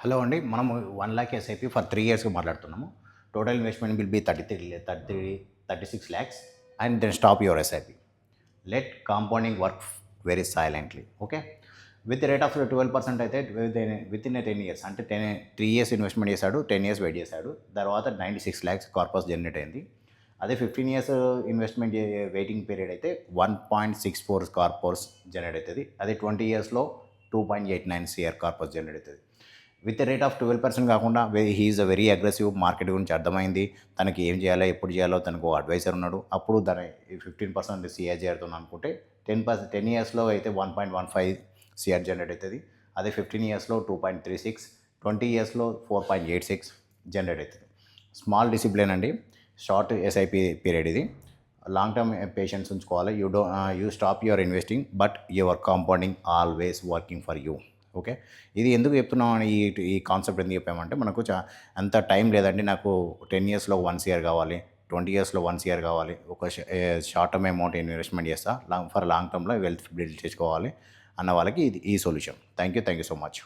Hello అండి. మనము 1,00,000 SIP for 3 ఇయర్స్‌కి మాట్లాడుతున్నాము. Total investment will be 36 lakhs and then stop your SIP. Let compounding work very silently. Okay. With rate of 12% అయితే within 10 years అంటే 3 years investment చేశాడు, 10 years wait చేశాడు. తర్వాత 96 lakhs corpus generate అయింది. అదే 15 ఇయర్స్ ఇన్వెస్ట్‌మెంట్ వెయిటింగ్ పీరియడ్ అయితే 1.64 corpus generate అవుతుంది. అదే 20 ఇయర్స్‌లో 2.89 CR కార్పస్ జనరేట్ అవుతుంది. విత్ రేట్ ఆఫ్ 12% కాకుండా he is a very aggressive. Market గురించి అర్థమైంది, తనకి ఏం చేయాలో ఎప్పుడు చేయాలో తనకు అడ్వైజర్ ఉన్నాడు. అప్పుడు దాని 15% సిఆర్ చేరుతుంది అనుకుంటే 10 ఇయర్స్లో అయితే 1.15 సిఆర్ జనరేట్ అవుతుంది. అదే 15 ఇయర్స్లో 2.36, 20 ఇయర్స్లో 4.86 జనరేట్ అవుతుంది. స్మాల్ డిసిప్లిన్ అండి. షార్ట్ ఎస్ఐపి పీరియడ్ ఇది. లాంగ్ టర్మ్ పేషెన్స్ ఉంచుకోవాలి. You stop your investing but your compounding always working for you. Okay. ఇది ఎందుకు చెప్తున్నాం అని ఈ కాన్సెప్ట్ ఎందుకు చెప్పామంటే మనకు అంత టైం లేదండి. నాకు 10 ఇయర్స్లో 1 CR కావాలి, 20 ఇయర్స్లో 1 CR కావాలి. ఒక షార్ట్ టర్మ్ అమౌంట్ ఇన్వెస్ట్మెంట్ చేస్తా, ఫర్ లాంగ్ టర్మ్లో వెల్త్ బిల్డ్ చేసుకోవాలి అన్న వాళ్ళకి ఇది ఈ solution. Thank you so much.